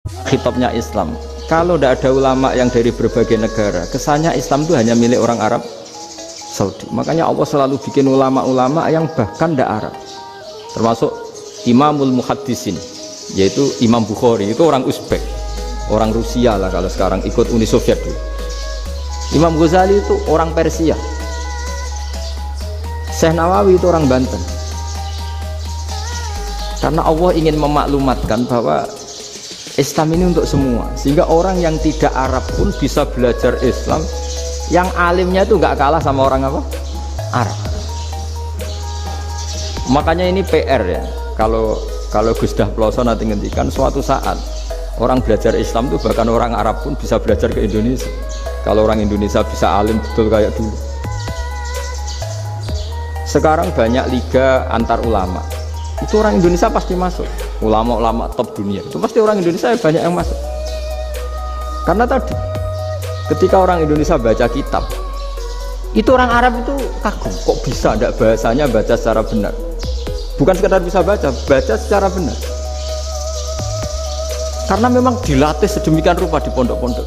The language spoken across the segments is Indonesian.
Khitabnya Islam. Kalau tidak ada ulama yang dari berbagai negara, kesannya Islam itu hanya milik orang Arab Saudi. Makanya Allah selalu bikin ulama-ulama yang bahkan tidak Arab. Termasuk Imamul Muhaddisin, yaitu Imam Bukhari, itu orang Uzbek, orang Rusia lah kalau sekarang ikut Uni Soviet dulu. Imam Ghazali itu orang Persia. Syekh Nawawi itu orang Banten. Karena Allah ingin memaklumatkan bahwa Islam ini untuk semua, sehingga orang yang tidak Arab pun bisa belajar Islam. Yang alimnya itu nggak kalah sama orang apa? Arab. Makanya ini PR ya. Kalau Gus Dah Ploso nanti ngendikan suatu saat orang belajar Islam itu bahkan orang Arab pun bisa belajar ke Indonesia. Kalau orang Indonesia bisa alim betul kayak dulu. Sekarang banyak liga antar ulama. Itu orang Indonesia pasti masuk. Ulama-ulama top dunia itu pasti orang Indonesia banyak yang masuk. Karena tadi ketika orang Indonesia baca kitab, itu orang Arab itu kagum, kok bisa tidak bahasanya baca secara benar. Bukan sekedar bisa baca secara benar. Karena memang dilatih sedemikian rupa di pondok-pondok.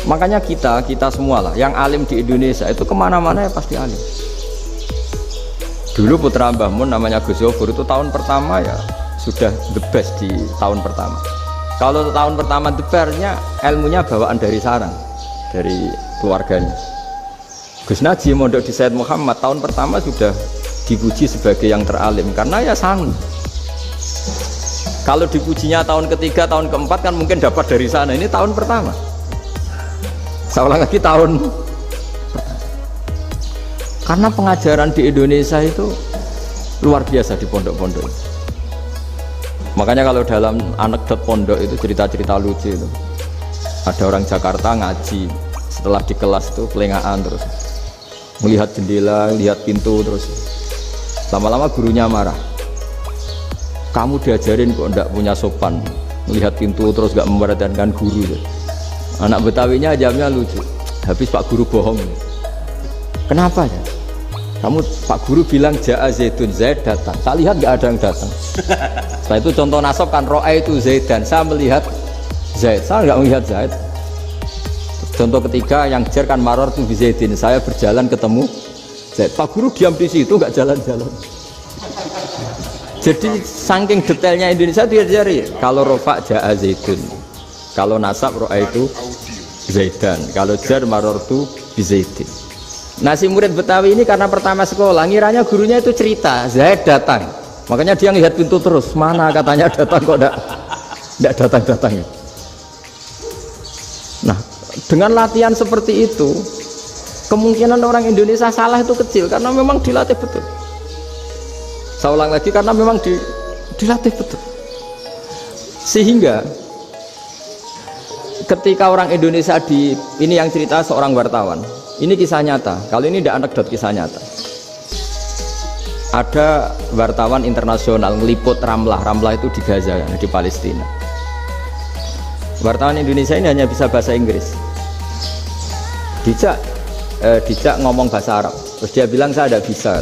Makanya kita semua lah yang alim di Indonesia itu kemana-mana ya pasti alim. Dulu putra Mbah Mun namanya Gus Yofur itu tahun pertama ya sudah the best di tahun pertama. Kalau tahun pertama the best-nya ilmunya bawaan dari sarang, dari keluarganya. Gus Najim mondok di Said Muhammad tahun pertama sudah dipuji sebagai yang teralim karena ya sang. Kalau dipujinya tahun ketiga, tahun keempat kan mungkin dapat dari sana. Ini tahun pertama. Saya ulang lagi tahun. Karena pengajaran di Indonesia itu luar biasa di pondok-pondok. Makanya kalau dalam anekdot pondok itu cerita-cerita lucu itu. Ada orang Jakarta ngaji, setelah di kelas itu pelengahan terus. Melihat jendela, lihat pintu terus. Lama-lama gurunya marah. Kamu diajarin kok enggak punya sopan. Melihat pintu terus enggak memperhatikan guru. Anak Betawinya jamnya lucu. Habis Pak Guru bohong. Kenapa ya? Kamu Pak Guru bilang Ja'a Zaidun, Zaid datang. Saya lihat nggak ada yang datang. Setelah itu contoh nasab kan Ro'a itu Zaidan. Saya melihat Zaid, saya nggak melihat Zaid. Contoh ketiga yang jer kan Maror itu Zaidin. Saya berjalan ketemu Zaid. Pak Guru diam di situ nggak jalan-jalan. Jadi saking detailnya Indonesia dia cari. Kalau Rofa Ja'a Zaidun, kalau nasab Ro'a itu Zaidan, kalau jer Maror itu Zaidin. Nah si murid Betawi ini karena pertama sekolah ngiranya gurunya itu cerita Zaid datang, makanya dia ngelihat pintu terus, mana katanya datang kok enggak datang-datang. Nah dengan latihan seperti itu kemungkinan orang Indonesia salah itu kecil karena memang dilatih betul. Saya ulang lagi karena memang dilatih betul, sehingga ketika orang Indonesia ini yang cerita seorang wartawan. Ini kisah nyata, kali ini tidak anekdot, kisah nyata. Ada wartawan internasional ngeliput Ramlah itu di Gaza, di Palestina. Wartawan Indonesia ini hanya bisa bahasa Inggris. Dijak ngomong bahasa Arab, terus dia bilang saya tidak bisa.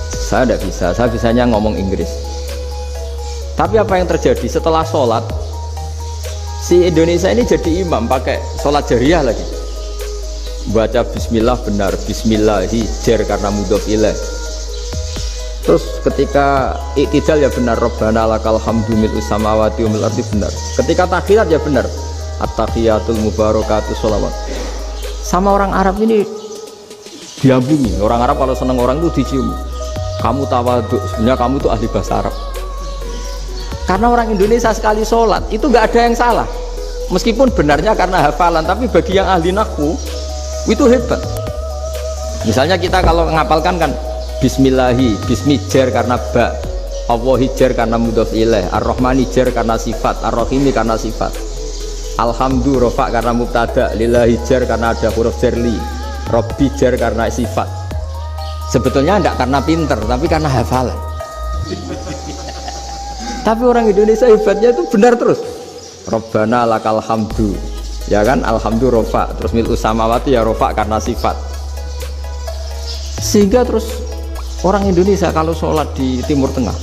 Saya tidak bisa, saya bisanya ngomong Inggris. Tapi apa yang terjadi setelah sholat? Si Indonesia ini jadi imam pakai sholat jariyah lagi. Baca bismillah benar, bismillahi jer karena mudhof ilaih. Terus ketika iktidal ya benar, Rabbana lakal hamdu mil'us samawati wa mil'ul ardi benar. Ketika tahiyat ya benar, at-tahiyatul mubarakatuh sholawat. Sama orang Arab ini diambungi. Orang Arab kalau seneng orang itu dicium. Kamu tawaduk, sebenarnya kamu tuh ahli bahasa Arab. Karena orang Indonesia sekali sholat itu nggak ada yang salah. Meskipun benarnya karena hafalan, tapi bagi yang ahli nahwu itu hebat. Misalnya kita kalau ngapalkan kan bismillahi, bismi jer karena ba, Allahi jer karena mudhof ilaih, ar-rahmani jer karena sifat, ar-rahimi karena sifat, alhamdu rofa karena mubtada, lillahi jer karena ada huruf jerli, robbi jer karena sifat. Sebetulnya enggak karena pinter, tapi karena hafalan. Tapi orang Indonesia hebatnya itu benar terus. Rabbana lakal hamdu, ya kan, alhamdu rofa, terus mil'us samawati ya rofa karena sifat. Sehingga terus orang Indonesia kalau sholat di Timur Tengah